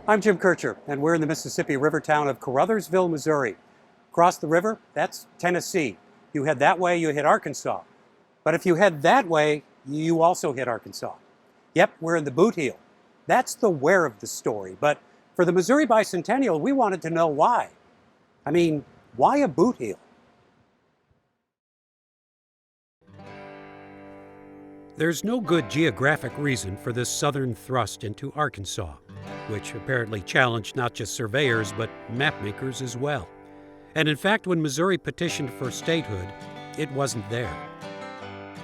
I'm Jim Kircher, and we're in the Mississippi River town of Caruthersville, Missouri. Across the river, that's Tennessee. You head that way, you hit Arkansas. But if you head that way, you also hit Arkansas. Yep, we're in the Boot Heel. That's the where of the story. But for the Missouri Bicentennial, we wanted to know why. I mean, why a boot heel? There's no good geographic reason for this southern thrust into Arkansas, which apparently challenged not just surveyors but mapmakers as well. And in fact, when Missouri petitioned for statehood, it wasn't there.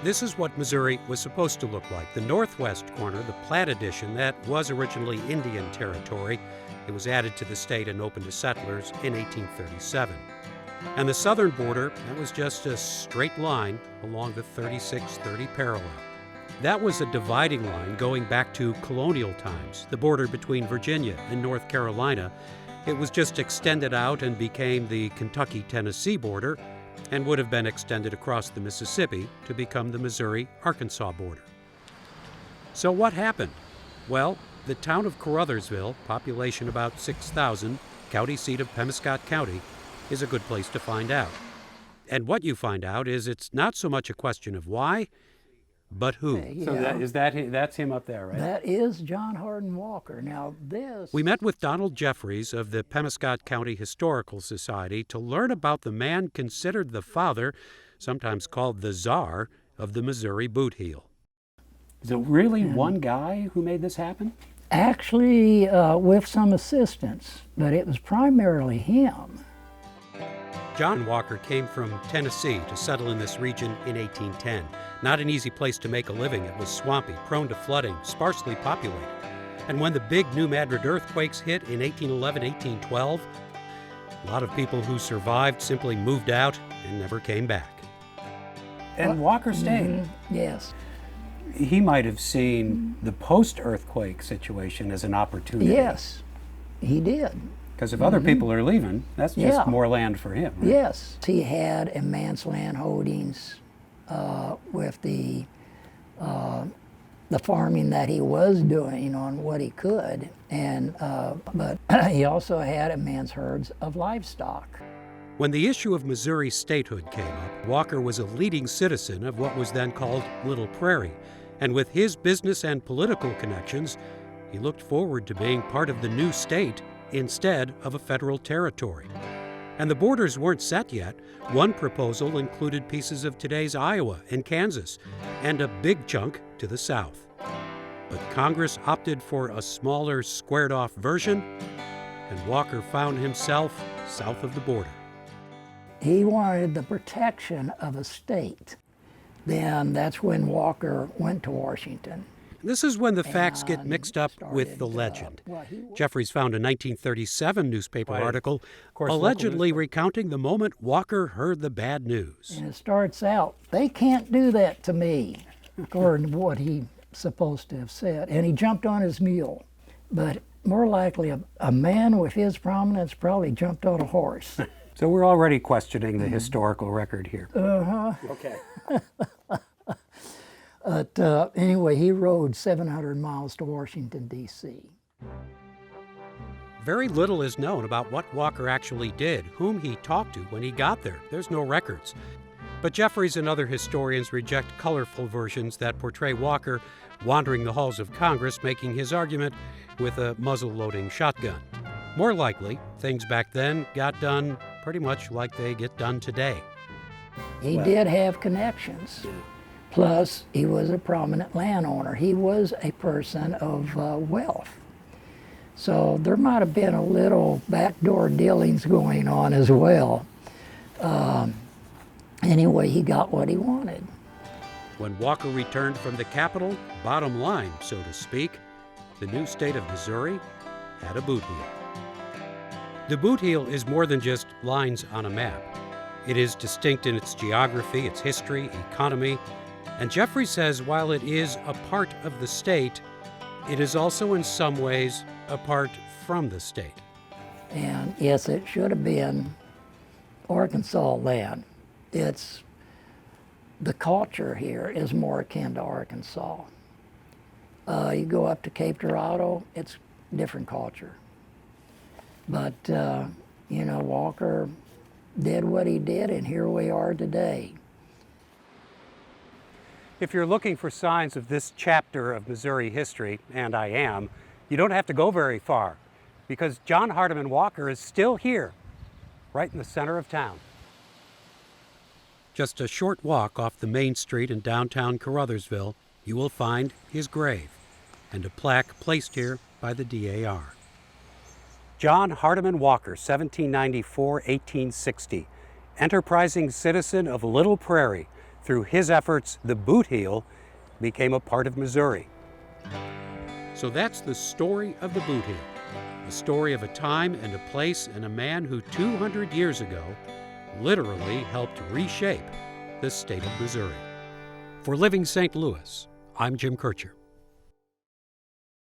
This is what Missouri was supposed to look like. The northwest corner, the Platte Edition, that was originally Indian territory. It was added to the state and opened to settlers in 1837. And the southern border, that was just a straight line along the 3630 parallel. That was a dividing line going back to colonial times, the border between Virginia and North Carolina. It was just extended out and became the Kentucky-Tennessee border, and would have been extended across the Mississippi to become the Missouri-Arkansas border. So what happened? Well, the town of Caruthersville, population about 6,000, county seat of Pemiscot County, is a good place to find out. And what you find out is it's not so much a question of why, but who? Yeah. So that's him up there, right? That is John Hardin Walker. Now We met with Donald Jeffries of the Pemiscot County Historical Society to learn about the man considered the father, sometimes called the czar, of the Missouri boot heel. Is it really one guy who made this happen? Actually, with some assistance, but it was primarily him. John Walker came from Tennessee to settle in this region in 1810. Not an easy place to make a living. It was swampy, prone to flooding, sparsely populated. And when the big New Madrid earthquakes hit in 1811, 1812, a lot of people who survived simply moved out and never came back. And Walker stayed. Yes. He might have seen the post-earthquake situation as an opportunity. Yes, he did. Because if other people are leaving, that's just more land for him. Right? Yes. He had immense land holdings with the farming that he was doing on what he could, and but he also had immense herds of livestock. When the issue of Missouri statehood came up, Walker was a leading citizen of what was then called Little Prairie, and with his business and political connections, he looked forward to being part of the new state instead of a federal territory. And the borders weren't set yet. One proposal included pieces of today's Iowa and Kansas, and a big chunk to the south. But Congress opted for a smaller, squared-off version, and Walker found himself south of the border. He wanted the protection of a state. Then that's when Walker went to Washington. This is when the facts get mixed up with the legend. Jeffries found a 1937 newspaper article allegedly recounting the moment Walker heard the bad news. And it starts out, "They can't do that to me," according to what he supposed to have said. And he jumped on his mule. But more likely, a man with his prominence probably jumped on a horse. So we're already questioning the historical record here. Okay. But anyway, he rode 700 miles to Washington, D.C. Very little is known about what Walker actually did, whom he talked to when he got there. There's no records. But Jeffries and other historians reject colorful versions that portray Walker wandering the halls of Congress, making his argument with a muzzle-loading shotgun. More likely, things back then got done pretty much like they get done today. He did have connections. Plus, he was a prominent landowner. He was a person of wealth. So there might have been a little backdoor dealings going on as well. Anyway, he got what he wanted. When Walker returned from the capital, bottom line, so to speak, the new state of Missouri had a boot heel. The boot heel is more than just lines on a map. It is distinct in its geography, its history, economy, and Jeffries says while it is a part of the state, it is also in some ways apart from the state. And yes, it should have been Arkansas land. It's the culture here is more akin to Arkansas. You go up to Cape Girardeau, it's different culture. But, Walker did what he did, and here we are today. If you're looking for signs of this chapter of Missouri history, and I am, you don't have to go very far, because John Hardiman Walker is still here, right in the center of town. Just a short walk off the main street in downtown Caruthersville, you will find his grave and a plaque placed here by the DAR. John Hardiman Walker, 1794-1860, enterprising citizen of Little Prairie. Through his efforts, the Boot Heel became a part of Missouri. So that's the story of the Boot Heel, a story of a time and a place and a man who 200 years ago literally helped reshape the state of Missouri. For Living St. Louis, I'm Jim Kircher.